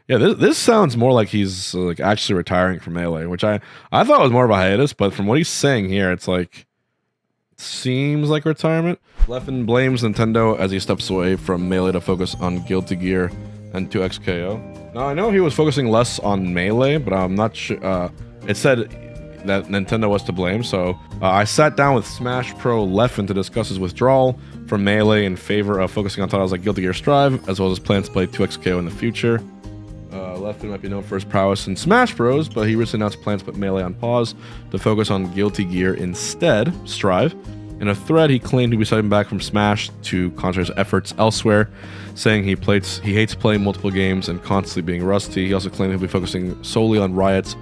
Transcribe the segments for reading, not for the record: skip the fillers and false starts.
Yeah, this sounds more like he's like actually retiring from Melee, which I thought was more of a hiatus, but from what he's saying here, it's like seems like retirement. Leffen blames Nintendo as he steps away from Melee to focus on Guilty Gear and 2XKO. Now I know he was focusing less on Melee, but I'm not sure. It said that Nintendo was to blame, so I sat down with Smash Pro Leffen to discuss his withdrawal from Melee in favor of focusing on titles like Guilty Gear Strive, as well as plans to play 2XKO in the future. Leffen might be known for his prowess in Smash Bros, but he recently announced plans to put Melee on pause to focus on Guilty Gear instead, Strive. In a thread, he claimed he'd be stepping back from Smash to concentrate his efforts elsewhere, saying he hates playing multiple games and constantly being rusty. He also claimed he'll be focusing solely on Riot's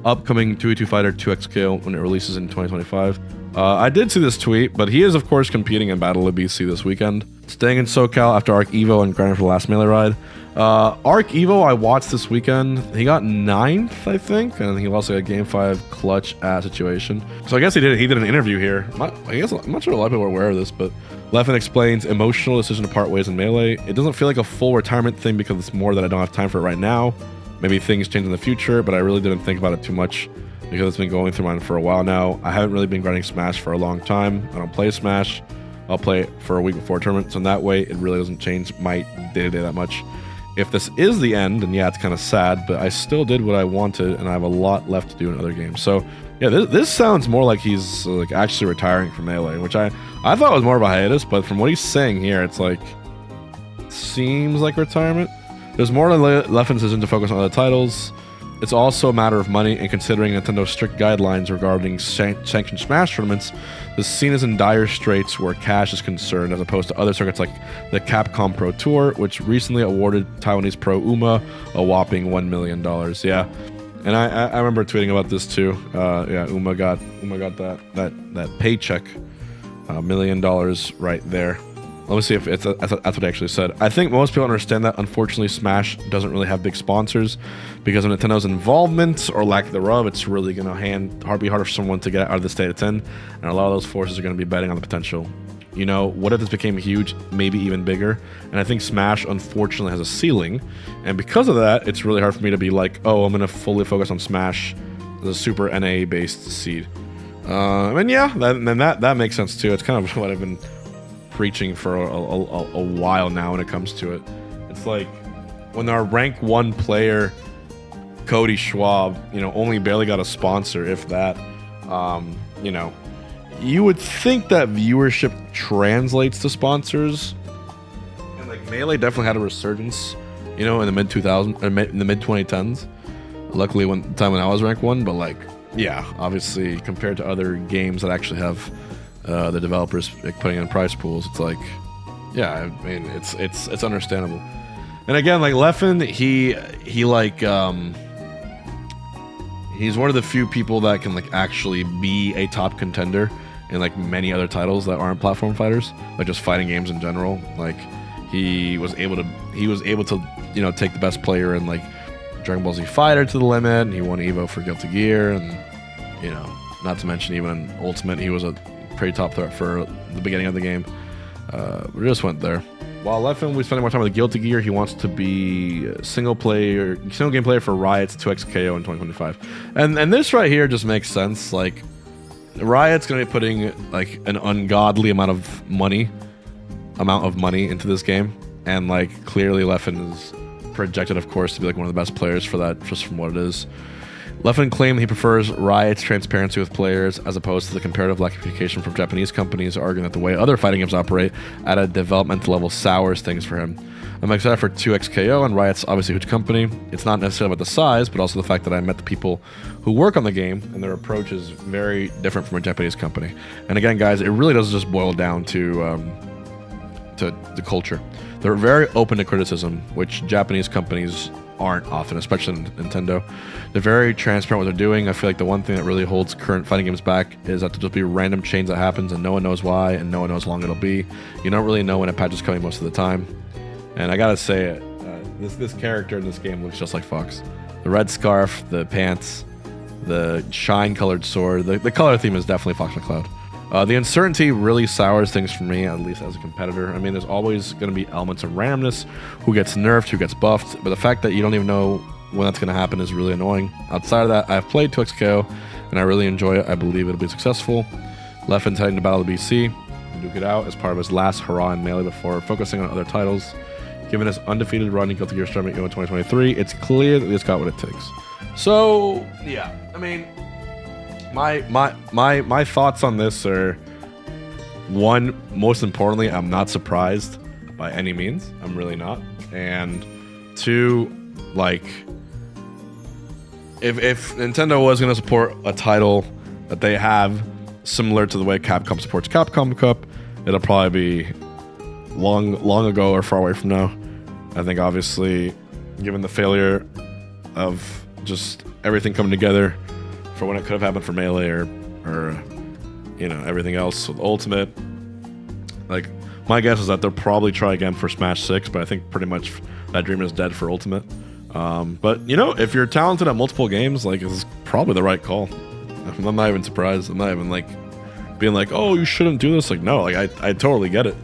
upcoming 2v2 fighter 2XKO when it releases in 2025. I did see this tweet, but he is of course competing in Battle of BC this weekend. Staying in SoCal after Arc Evo and grinding for the last Melee ride. Arc Evo I watched this weekend. He got 9th, I think, and he also got Game 5 clutch situation. So I guess he did an interview here. I guess I'm not sure a lot of people are aware of this, but Leffen explains emotional decision to part ways in Melee. It doesn't feel like a full retirement thing because it's more that I don't have time for it right now. Maybe things change in the future, but I really didn't think about it too much because it's been going through mine for a while now. I haven't really been grinding Smash for a long time. I don't play Smash. I'll play it for a week before a tournament, so in that way, it really doesn't change my day-to-day that much. If this is the end, then yeah, it's kind of sad, but I still did what I wanted, and I have a lot left to do in other games. So yeah, this sounds more like he's like actually retiring from Melee, which I thought was more of a hiatus, but from what he's saying here, it's like seems like retirement. There's more to Leffen's decision to focus on other titles. It's also a matter of money, and considering Nintendo's strict guidelines regarding sanctioned Smash tournaments, the scene is in dire straits where cash is concerned, as opposed to other circuits like the Capcom Pro Tour, which recently awarded Taiwanese pro Uma a whopping $1 million. Yeah, and I remember tweeting about this too. Yeah, Uma got that paycheck, $1 million right there. Let me see if that's what they actually said. I think most people understand that. Unfortunately, Smash doesn't really have big sponsors because of Nintendo's involvement or lack thereof. It's really going to be harder for someone to get out of the state it's in, and a lot of those forces are going to be betting on the potential. You know, what if this became huge, maybe even bigger? And I think Smash, unfortunately, has a ceiling, and because of that, it's really hard for me to be like, oh, I'm going to fully focus on Smash as a super NA-based seed. And yeah, that makes sense too. It's kind of what I've been preaching for a while now when it comes to it. It's like when our rank 1 player Cody Schwab, you know, only barely got a sponsor, if that. You know, you would think that viewership translates to sponsors, and like Melee definitely had a resurgence, you know, in the mid 2010s. Luckily, the time when I was rank 1, but like, yeah, obviously compared to other games that actually have the developers like putting in prize pools, it's like, yeah, I mean, it's understandable. And again, like Leffen, he like he's one of the few people that can like actually be a top contender in like many other titles that aren't platform fighters, like just fighting games in general. Like he was able to you know, take the best player in like Dragon Ball Z Fighter to the limit, and he won Evo for Guilty Gear, and you know, not to mention even in Ultimate he was a pretty top threat for the beginning of the game. We just went there. While Leffen will be spending more time with Guilty Gear, he wants to be a single game player for Riot's 2XKO in 2025. And this right here just makes sense. Like, Riot's gonna be putting like an ungodly amount of money into this game, and like clearly Leffen is projected, of course, to be like one of the best players for that, just from what it is. Leffen claimed he prefers Riot's transparency with players as opposed to the comparative lack of communication from Japanese companies, arguing that the way other fighting games operate at a developmental level sours things for him. I'm excited for 2XKO, and Riot's obviously a huge company. It's not necessarily about the size, but also the fact that I met the people who work on the game, and their approach is very different from a Japanese company. And again, guys, it really does just boil down to the culture. They're very open to criticism, which Japanese companies aren't often, especially Nintendo. They're very transparent what they're doing. I feel like the one thing that really holds current fighting games back is that there'll just be random change that happens and no one knows why and no one knows how long it'll be. You don't really know when a patch is coming most of the time. And I gotta say it, this character in this game looks just like Fox. The red scarf, the pants, the shine colored sword, the color theme is definitely Fox McCloud. The uncertainty really sours things for me, at least as a competitor. I mean, there's always going to be elements of randomness, who gets nerfed, who gets buffed, but the fact that you don't even know when that's going to happen is really annoying. Outside of that, I've played 2xKO, and I really enjoy it. I believe it'll be successful. Leffen's heading to Battle of BC, and duke it out as part of his last hurrah in Melee before focusing on other titles. Given his undefeated run in Guilty Gear Strive in 2023, it's clear that he's got what it takes. So, yeah, I mean, my thoughts on this are, one, most importantly, I'm not surprised by any means. I'm really not. And two, like, if Nintendo was going to support a title that they have similar to the way Capcom supports Capcom Cup, it'll probably be long ago or far away from now. I think obviously, given the failure of just everything coming together for when it could have happened for Melee or you know, everything else with Ultimate, like, my guess is that they'll probably try again for Smash 6, but I think pretty much that dream is dead for Ultimate. But you know, if you're talented at multiple games, like, it's probably the right call. I'm not even surprised. I'm not even like being like, oh, you shouldn't do this. Like, no, like, I totally get it.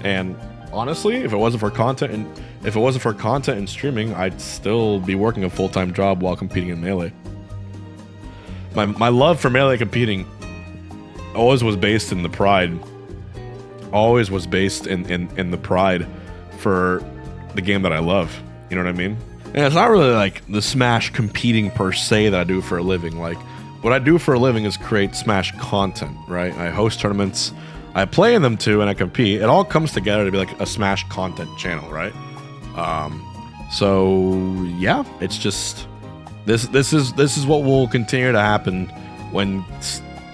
And honestly, if it wasn't for content and streaming, I'd still be working a full-time job while competing in Melee. My love for Melee competing always was based in the pride. Always was based in the pride for the game that I love. You know what I mean? And it's not really like the Smash competing per se that I do for a living. Like, what I do for a living is create Smash content, right? I host tournaments, I play in them too, and I compete. It all comes together to be like a Smash content channel, right? So yeah, it's just this is what will continue to happen when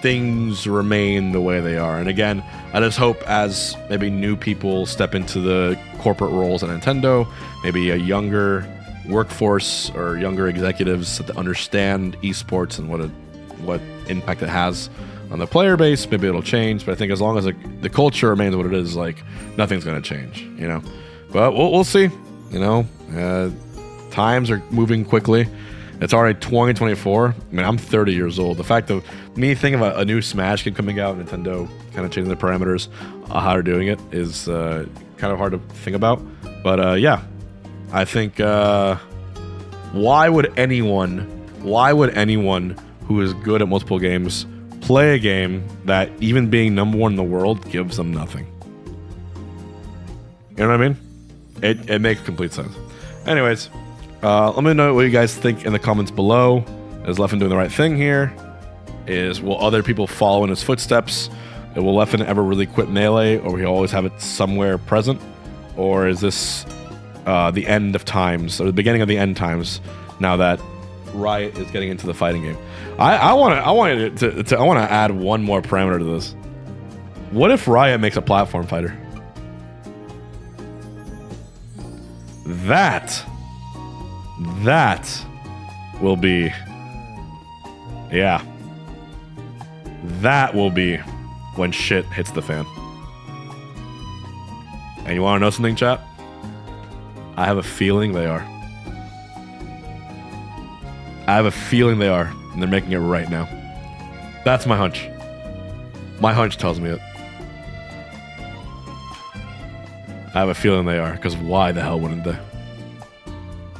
things remain the way they are. And again, I just hope as maybe new people step into the corporate roles at Nintendo, maybe a younger workforce or younger executives that understand esports and what impact it has on the player base, maybe it'll change. But I think as long as the culture remains what it is, like, nothing's going to change, you know. But we'll see. You know, times are moving quickly. It's already 2024. I mean, I'm 30 years old. The fact of me thinking of a new Smash game coming out, Nintendo kind of changing the parameters, how they're doing it is kind of hard to think about. But yeah, I think why would anyone who is good at multiple games play a game that even being number one in the world gives them nothing? You know what I mean? It makes complete sense. Anyways, let me know what you guys think in the comments below. Is Leffen doing the right thing here? Will other people follow in his footsteps? Will Leffen ever really quit Melee, or will he always have it somewhere present? Or is this the end of times, or the beginning of the end times, now that Riot is getting into the fighting game? I want to add one more parameter to this. What if Riot makes a platform fighter? That will be, yeah, that will be when shit hits the fan. And you want to know something, chat? I have a feeling they are. I have a feeling they are, and they're making it right now. That's my hunch. My hunch tells me it. I have a feeling they are, because why the hell wouldn't they?